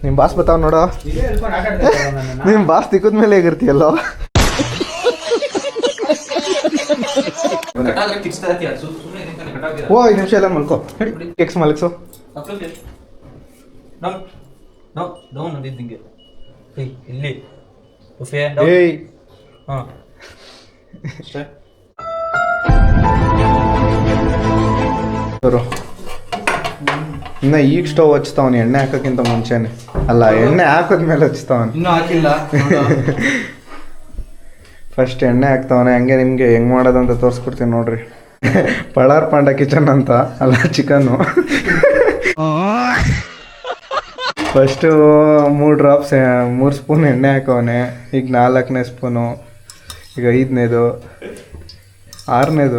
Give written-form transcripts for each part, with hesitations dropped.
ನಿಮ್ಮ ಬಾಸ್ ಬತ್ತಾವ ನೋಡೋ. ನಿಮ್ಮ ಬಾಸ್ ತಿಕ್ಕದ ಮೇಲೆ ಹೇಗಿರ್ತೀಯಲ್ಲೋ. ಓ 5 ನಿಮಿಷ ಎಲ್ಲ ಮಲ್ಕೋ. ಕೆಕ್ಸ್ ಮಲಗ್ಸು. ಏಯ್ ಇನ್ನ ಈಗ ಸ್ಟವ್ ಹಚ್ತಾವನಿ ಎಣ್ಣೆ ಹಾಕೋಕ್ಕಿಂತ ಮುಂಚೆನೆ. ಅಲ್ಲ, ಎಣ್ಣೆ ಹಾಕೋದ್ಮೇಲೆ ಹಚ್ತಾವನಿ. ಇನ್ನೂ ಹಾಕಿಲ್ಲ. ಫಸ್ಟ್ ಎಣ್ಣೆ ಹಾಕ್ತಾವನೆ. ಹಂಗೆ ನಿಮಗೆ ಹೆಂಗೆ ಮಾಡೋದಂತ ತೋರಿಸ್ಕೊಡ್ತೀನಿ ನೋಡ್ರಿ. ಪಳಾರ್ ಪಾಂಡ ಕಿಚನ್ ಅಂತ ಅಲ್ಲ, ಚಿಕನ್ನು. ಫಸ್ಟು 3 ಡ್ರಾಪ್ಸ್ 3 ಸ್ಪೂನ್ ಎಣ್ಣೆ ಹಾಕವನೆ. ಈಗ 4ನೇ ಸ್ಪೂನು, ಈಗ 5ನೇದು, 6ನೇದು.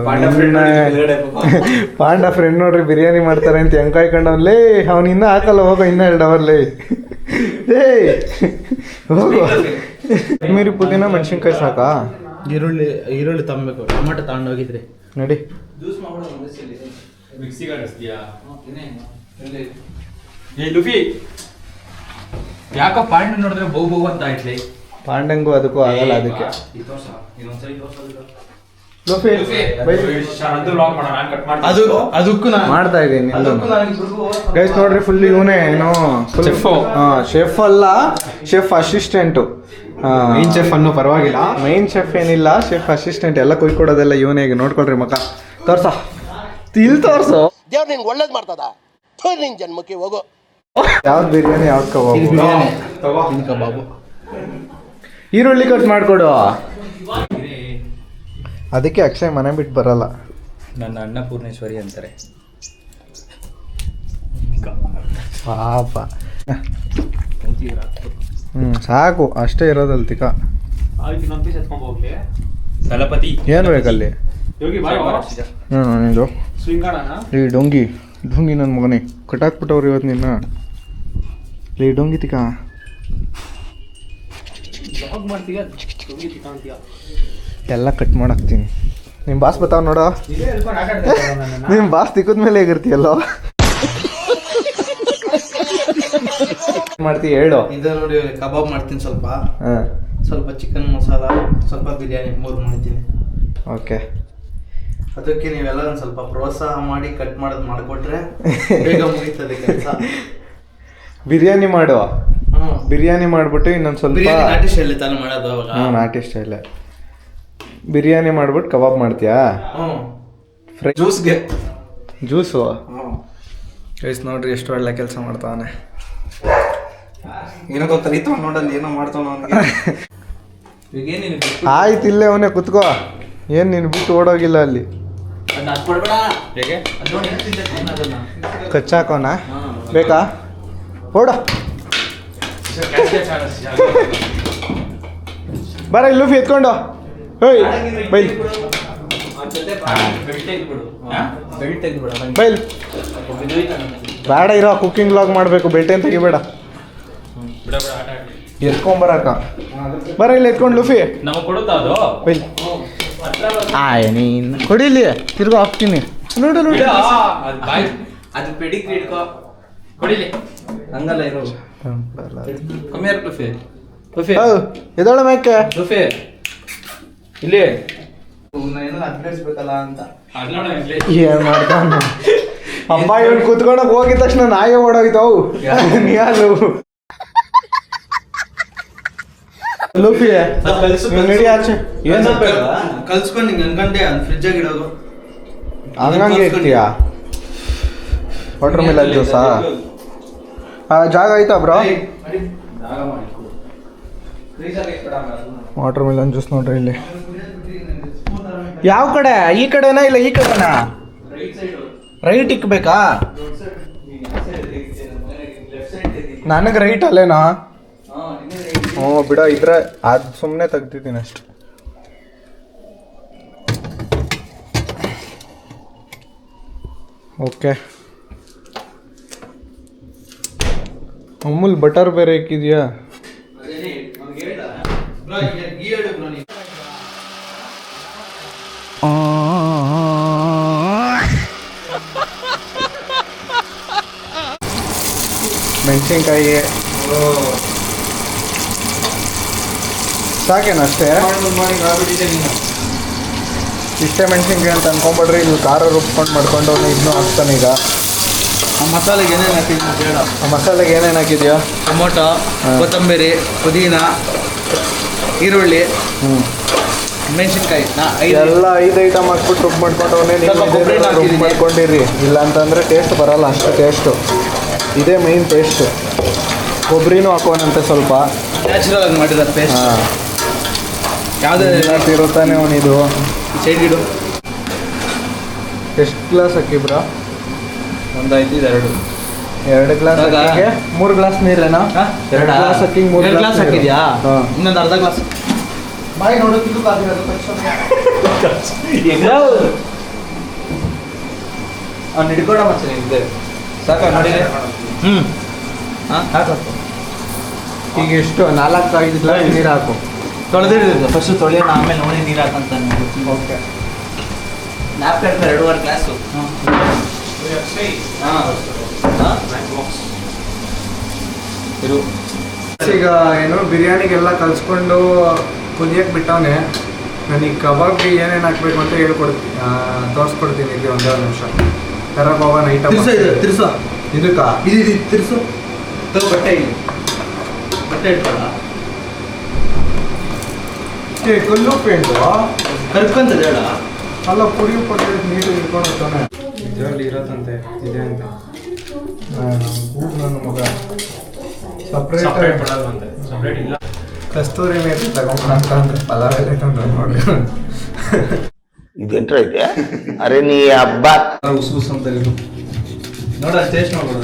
ಪಾಂಡ ಫ್ರೆಂಡ್ ನೋಡ್ರಿ ಬಿರಿಯಾನಿ ಮಾಡ್ತಾರೆ ಅಂತ ಹೆಂಗೆ ಕಾಯ್ಕೊಂಡವನ್ಲೇ. ಅವ್ನು ಇನ್ನೂ ಹಾಕಲ್ಲ, ಹೋಗೋ ಇನ್ನೂ 2 ಅವರ್ಲೇ. ಏಯ್ ಹೋಗು. ಕೊತ್ತಂಬರಿ, ಪುದೀನ, ಮೆಣಸಿನ್ಕಾಯಿ ಸಾಕಾ? ಈರುಳ್ಳಿ ತಗೊಬೇಕು. ಟೊಮೆಟೊ ತಗೊಂಡೋಗಿದ್ರಿ ನಡಿ. ಯಾಕೋ ಪಾಂಡ ನೋಡಿದ್ರೆ ಬಹು ಅಂತ ಆಯ್ತಲಿ. ಪಾಂಡಂಗೂ ಅದಕ್ಕೂ ಆಗಲ್ಲ. ಅದಕ್ಕೆ ಅದಕ್ಕೂ ಮಾಡ್ತಾ ಇದ್ದೀನಿ. ಗೈಸ್ ನೋಡ್ರಿ, ಫುಲ್ ಇವನೇ ಏನೋ ಶೆಫ್ ಅಲ್ಲ, ಶೆಫ್ ಅಸಿಸ್ಟೆಂಟು. ಮೇನ್ ಶೆಫ್ ಅನ್ನೋ ಪರವಾಗಿಲ್ಲ, ಮೈನ್ ಶೆಫ್ ಏನಿಲ್ಲ, ಶೆಫ್ ಅಸಿಸ್ಟೆಂಟ್. ಎಲ್ಲ ಕೊಯ್ಕೊಡೋದೆಲ್ಲ ಇವನೇ. ಈಗ ನೋಡ್ಕೊಳ್ರಿ ಮಕ್ಕ. ತೋರ್ಸ, ತಿಲ್ ತೋರ್ಸು. ದೇವ್ರು ನಿಂಗೆ ಒಳ್ಳೇದು ಮಾಡ್ತದ. ನಿನ್ ಜನ್ಮಕ್ಕೆ ಹೋಗೋ. ಯಾವ್ದು ಬಿರಿಯಾನಿ, ಯಾವ್ದು ಕಬಾಬು? ಕಬಾಬು. ಈರುಳ್ಳಿ ಕಟ್ ಮಾಡಿಕೊಡು. ಅದಕ್ಕೆ ಅಕ್ಷಯ್ ಮನೆ ಬಿಟ್ಟು ಬರಲ್ಲ. ನನ್ನ ಅನ್ನಪೂರ್ಣೇಶ್ವರಿ ಅಂತಾರೆ. ಪಾಪ. ಸಾಕು, ಅಷ್ಟೇ ಇರೋದಲ್ಲ ತಿಕ್ಕ. ದಳಪತಿ ಏನು ಬೇಕಲ್ಲಿ? ನಿಂದು ಈ ಡೊಂಗಿ ನನ್ನ ಮಗನೇ ಕಟಾಕ್ಬಿಟ್ಟವ್ರು ಇವತ್ತು ನಿನ್ನ. ಈ ಡೊಂಗಿ ತಿಕ್ಕ ಎಲ್ಲ ಕಟ್ ಮಾಡಾಕ್ತೀನಿ. ನಿಮ್ಮ ಬಾಸ್ ಬತ್ತಾವ ನೋಡೋ. ನಿಮ್ಮ ಬಾಸ್ ತಿಕ್ಕದ ಮೇಲೆ ಹೇಗಿರ್ತೀಯಲ್ಲೋ. ಮಾಡ್ತೀವಿ ಹೇಳು. ಇದು ನೋಡಿ, ಕಬಾಬ್ ಮಾಡ್ತೀನಿ ಸ್ವಲ್ಪ. ಹಾಂ, ಸ್ವಲ್ಪ ಚಿಕನ್ ಮಸಾಲ, ಸ್ವಲ್ಪ ಬಿರಿಯಾನಿ 3 ಮಾಡ್ತೀನಿ. ಓಕೆ. ಅದಕ್ಕೆ ನೀವೆಲ್ಲ ಒಂದು ಸ್ವಲ್ಪ ಪ್ರೋತ್ಸಾಹ ಮಾಡಿ ಕಟ್ ಮಾಡೋದು ಮಾಡಿಕೊಟ್ರೆ ಬೇಗ ಮುಗೀತದೆ ಕೆಲಸ. ಬಿರಿಯಾನಿ ಮಾಡುವ. ಬಿರಿಯಾನಿ ಮಾಡಿಬಿಟ್ಟು ಇನ್ನೊಂದು ಸ್ವಲ್ಪ ನಾಟಿ ಸ್ಟೈಲ್ ತಾನು ಮಾಡೋದು ಅವಾಗ. ನಾಟಿ ಸ್ಟೈಲ್ ಬಿರಿಯಾನಿ ಮಾಡ್ಬಿಟ್ಟು ಕಬಾಬ್ ಮಾಡ್ತೀಯಾ? Fry juice. ಗೈಸ್ ನೋಡ್ರಿ ಎಷ್ಟು ಒಳ್ಳೆ ಕೆಲಸ ಮಾಡ್ತಾವನೆ. ಏನೋ ಕಲಿತಾವ ನೋಡಲ್ಲಿ, ಏನೋ ಮಾಡ್ತಾವ. ಆಯ್ತು, ಇಲ್ಲೇ ಅವನೇ ಕುತ್ಕೋ. ಏನು ನೀನು ಬಿಟ್ಟು ಓಡೋಗಿಲ್ಲ ಅಲ್ಲಿ. ಕಚ್ಚಾಕೋನ ಬೇಕಾ? ಓಡ ಬರ ಲೂಫಿ ಎತ್ಕೊಂಡು. ಹೇಯ್ ಬೈಲ್ ಬೈಲ್. ಬೇಡ ಇರೋ, ಕುಕ್ಕಿಂಗ್ ವ್ಲಾಗ್ ಮಾಡಬೇಕು. ಬೆಲ್ಟ್ ಏನು ತೆಗಿಬೇಡ. ಎತ್ಕೊಂಬರಕ ಬರ ಇಲ್ಲಿ ಎತ್ಕೊಂಡು ಲೂಫಿ. ಬೈಲ್ ನೀನು ಕೊಡಿಲಿ, ತಿರ್ಗೋ ಹಾಕ್ತೀನಿ. ನೋಡು ನೋಡಿ, ಅದು ಪೆಡಿಗ್ರಿ ಇಟ್ಕೋ. ಕೊಡಿಲಿ, ಹಂಗಲ್ಲ ಇರೋ. ಕಮ್ಮಿ ಲುಫಿ. ಲುಫಿ ಎದೋಳ ಮೇಕೆ ಲುಫಿ ಇಲ್ಲಿ ಏನೋ ಅಡ್ರೆಸ್ಬೇಕಲ್ಲ ಅಂತ. ಏನ್ ಮಾಡ್ತಾನ ಅಮ್ಮ. ಇವನ್ ಕುತ್ಕೊಂಡೋಗಿ ಹೋಗಿದ ತಕ್ಷಣ ನಾಯಿ ಓಡೋಗಿದ್ದವು. ನೀರು ಲೂಫಿ ನಡಿ ಆಚೆ. ಏನು ಕಲ್ಸ್ಕೊಂಡು ಹಿಂಗೆ ಅನ್ಕಂಡೆ ಫ್ರಿಜ್ ಆಗಿ ಇಡೋದು. ಹಂಗಂಗೆ ಇರ್ತೀಯಾ? ವಾಟರ್ ಮೆಲನ್ ಜ್ಯೂಸಾ? ಜಾಗ ಆಯ್ತಾ ಬ್ರೋ? ವಾಟರ್ ಮೆಲನ್ ಜ್ಯೂಸ್ ನೋಡ್ರಿ ಇಲ್ಲಿ. ಯಾವ ಕಡೆ? ಈ ಕಡೆನಾ ಇಲ್ಲ ಈ ಕಡೆನಾ? ರೈಟ್ ಇಕ್ಬೇಕಾ? ನನಗೆ ರೈಟ್ ಅಲ್ಲೇನಾ? ಹ್ಞೂ ಬಿಡ, ಇದ್ರೆ ಅದು ಸುಮ್ಮನೆ ತೆಗ್ದಿದ್ದೀನಿ ಅಷ್ಟು. ಓಕೆ. ಅಮೂಲ್ ಬಟರ್ ಬೇರೆ ಇಕ್ಕಿದ್ಯಾ? ಮೆಣಸಿನ್ಕಾಯಿ ಸಾಕೇನು ಅಷ್ಟೇ? ಇಷ್ಟೇ ಮೆಣಸಿನ್ಕಾಯಿ ಅಂತ ಅನ್ಕೊಂಬಿಡ್ರಿ, ನೀವು ಖಾರ ರುಬ್ಕೊಂಡು ಮಾಡ್ಕೊಂಡು ಇದನ್ನೂ ಹಾಕ್ತಾನೆ ಈಗ. ಆ ಮಸಾಲೆಗೆ ಏನೇನು ಹಾಕಿದ್ದೀನಿ ಬೇಡ. ಆ ಮಸಾಲೆಗೆ ಏನೇನು ಹಾಕಿದ್ಯಾ? ಟೊಮೊಟೊ, ಕೊತ್ತಂಬರಿ, ಪುದೀನ, ಈರುಳ್ಳಿ, ಮೆಣಸಿನ್ಕಾಯಿ ಎಲ್ಲ 5 ಐಟಮ್ ಹಾಕ್ಬಿಟ್ಟು ರುಬ್ ಮಾಡ್ಕೊಂಡವನೇ. ರುಬ್ ಮಾಡ್ಕೊಂಡಿರಿ, ಇಲ್ಲ ಅಂತಂದರೆ ಟೇಸ್ಟ್ ಬರಲ್ಲ ಅಷ್ಟು ಟೇಸ್ಟು. ಇದೇ ಮೈನ್ ಟೇಸ್ಟು. ಕೊಬ್ಬರಿನೂ ಹಾಕೋನಂತೆ ಸ್ವಲ್ಪ, ನ್ಯಾಚುರಲ್ ಆಗಿ ಮಾಡಿರೋ ಪೇಸ್ಟ್. ಹಾಂ, ಯಾವುದೇ ಇರುತ್ತಾನೆ ಅವನಿದು. ಸೈಡ್ ಇಡು. ಎಷ್ಟು ಗ್ಲಾಸ್ ಹಾಕಿಬ್ರ? 1 5 2 2 ಗ್ಲಾಸ್ ಅಕ್ಕಿಗೆ 3 ಗ್ಲಾಸ್ ನೀರೇನಾ? 2 ಗ್ಲಾಸ್ ಅಕ್ಕಿಗೆ 3 ಗ್ಲಾಸ್ ಹಾಕಿದ್ಯಾ? ಹಾಂ, ಇನ್ನೊಂದು ಅರ್ಧ ಗ್ಲಾಸ್. ಬಾಯಿ ನೋಡೋಕ್ಕಿದ್ದು ಅವ್ನು ಹಿಡ್ಕೊಡ ಮತ್ತೆ ಇದೆ ಸಾಕ ನೋಡಿ. ಹಾಂ ಹಾಕಪ್ಪ. ಈಗ ಎಷ್ಟು 4-5 ಗ್ಲಾಸ್ ನೀರು ಹಾಕು. ತೊಳೆದಿಡಿದು ಫಸ್ಟು ತೊಳೆಯೋಣ, ಆಮೇಲೆ ನೋಡಿ ನೀರು ಹಾಕಂತಾನೆ. ಓಕೆ. Napkin 2.5 glass. ಇರು. ಈಗ ಏನು ಬಿರಿಯಾನಿಗೆಲ್ಲ ಕಲಿಸ್ಕೊಂಡು ಕುದಿಯಕ್ಕೆ ಬಿಟ್ಟವನೆ. ನನಗೆ ಕಬಾಬ್ಗೆ ಏನೇನು ಹಾಕ್ಬೇಕು ಅಂತ ಹೇಳ್ಕೊಡ್ತೀನಿ, ತೋರಿಸ್ಕೊಡ್ತೀನಿ. ಇಲ್ಲಿ ಒಂದೇ ಒಂದು ನಿಮಿಷ. ತರಕ್ಕೆ ಹೋಗೋಣ ಐಟಮ್. ತಿರ್ಸು ಇದಕ್ಕ ಇದು ತಿರ್ಸು. ಬಟ್ಟೆ ಇಲ್ಲಿ ಬಟ್ಟೆ ಇಟ್ಕೊಳ್ಳ. ಕಲ್ಲು ಪೇಂಟು ಕರ್ಕೊಂತದೆ ಹೇಳ. ಅಲ್ಲ, ಪುಡಿ ಪಟ್ಟೆ ನೀರು ಇಟ್ಕೊಂಡು ಹೋಗ್ತಾನೆ. ಇದರಲ್ಲಿ ಇರೋದಂತೆ ಇದೆ ಅಂತ ನನ್ನ ಮಗ. ಸಪ್ರೇಟ್ ಇಲ್ಲ. ಕಸ್ತೂರಿ ಮೇಥಿ ತಗೊಂಡ್ಬಂತ ಅಂದ್ರೆ ಪಲಾವ್ ಎಲ್ಲ ತಂದು ನೋಡಿ. ಇದೆಂಟ್ರ ಇದೆ. ಅರೆ ನೀ ಹಬ್ಬ ಉಸು ಅಂತ ಇದು ನೋಡ, ಟೇಸ್ಟ್ ಮಾಡ್ಬೋದು.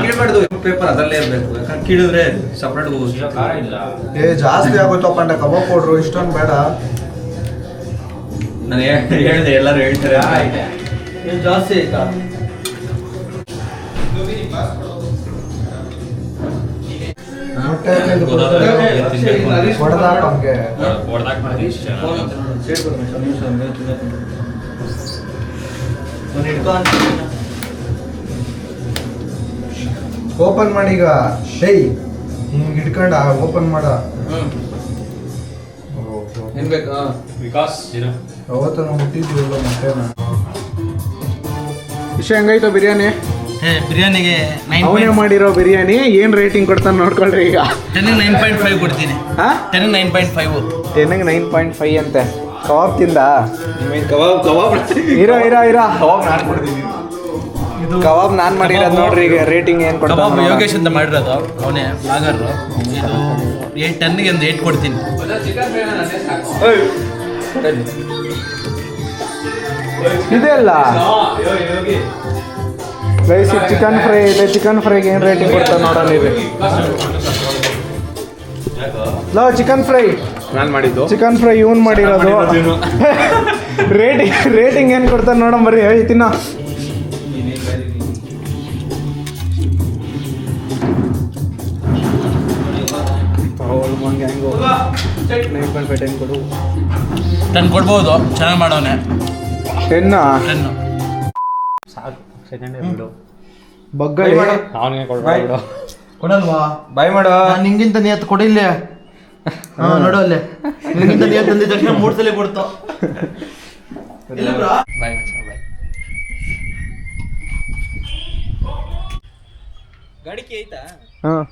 ಕೀಳ್ಬಾರ್ದು, ಪೇಪರ್ ಅದರಲ್ಲೇ ಇರಬೇಕು. ಯಾಕಂದ್ರೆ ಕೀಳಿದ್ರೆ ಸಪ್ರೇಟ್ ಜಾಸ್ತಿ ಆಗುತ್ತಪ್ಪ ಅಂಡ. ಕಬಾಬ್ ಪೌಡ್ರು ಇಷ್ಟೊಂದು ಬೇಡ. ನಾನು ಹೇಳಿದೆ, ಎಲ್ಲರೂ ಹೇಳ್ತಾರೆ ಜಾಸ್ತಿ ಆಯ್ತಾ. ಮೊಟ್ಟೆ ಹೊಡೆದಾಕ ನಮಗೆ. ಓಪನ್ ಮಾಡಿ ಈಗ. ಶೈ ಹಿಂಗೆ ಹಿಡ್ಕೊಂಡ ಓಪನ್ ಮಾಡ. ಏನ್ ಬೇಕಾ? ಅವತ್ತು ನಾವು ಮುಟ್ಟಿದ್ವಿಲ್ಲ ಮೊಟ್ಟೆನ. ವಿಷಯ ಹೆಂಗಾಯ್ತು ಬಿರಿಯಾನಿ? ಬಿರಿಯಾನಿಗೆ ಅವನೇ ಮಾಡಿರೋ ಬಿರಿಯಾನಿ ಏನು ರೇಟಿಂಗ್ ಕೊಡ್ತಾನೆ ನೋಡ್ಕೊಳ್ರಿ ಈಗ. 10ಗೆ 9.5 ಕೊಡ್ತೀನಿ. ಹಾಂ, 10ಗೆ 9.5. 10ಗೆ 9.5 ಅಂತೆ. ಕಬಾಬ್ ತಿಂದ? ಕಬಾಬ್ ಇರೋ ಕಬಾಬ್ ನಾನು ಕೊಡ್ತೀನಿ. ಕಬಾಬ್ ನಾನು ಮಾಡಿರೋದು ನೋಡ್ರಿ. ಈಗ ರೇಟಿಂಗ್ ಏನು ಕಬಾಬ್ ಕೊಡ್ತಾನೆ? ಯೋಗೇಶ್ ಅಂತ ಮಾಡಿರೋದು, ಅವನೇ ಬ್ಲಾಗರ್. ಇದು 10ಗೆ ಒಂದು 8 ಕೊಡ್ತೀನಿ. ಇದೆ ಅಲ್ಲ ಗೈಸ್, ಚಿಕನ್ ಫ್ರೈ ಇದೆ. ಚಿಕನ್ ಫ್ರೈಗೆ ಏನು ರೇಟಿಂಗ್ ಕೊಡ್ತಾನೆ ನೋಡೋಣ. ಇದು ಲೋ ಚಿಕನ್ ಫ್ರೈ ನಾನು ಮಾಡಿದ್ದು. ಚಿಕನ್ ಫ್ರೈ ಇವನು ಮಾಡಿರೋದು. ರೇಟಿಂಗ್ ಏನು ಕೊಡ್ತಾನೆ ನೋಡೋಣ ಬರ್ರಿ. ಹೇಳಿ ತಿನ್ನ. ಟೆನ್ ಕೊಡ್ಬೋದು, ಚೆನ್ನಾಗಿ ಮಾಡೋನೆ. 10 ಸಾಕು, ಸೆಕೆಂಡ್ ಬಿಡು. ಬಗ್ಗಳಿ ಅವನಿಗೆ ಕೊಡ್ಬೇಡ. ಕೊಡಲ್ವಾ? ಬಾಯ್ ಮಾಡು. ನಾನು ನಿಂಗಿಂತ ನಿಯತ್ತು ಕೊಡಿಲ್ಲ. ಹಾಂ, ನೋಡು ಅಲ್ಲೇ ನಿಂಗಿಂತ ನಿಯತ್ತು ತಂದಿದ್ದ ತಕ್ಷಣ 3 ಸಲ ಕೊಡ್ತು. ಬಾಯ್ ಬಾಯ್. ಗಾಡಿಗೆ ಆಯ್ತಾ? ಹಾಂ.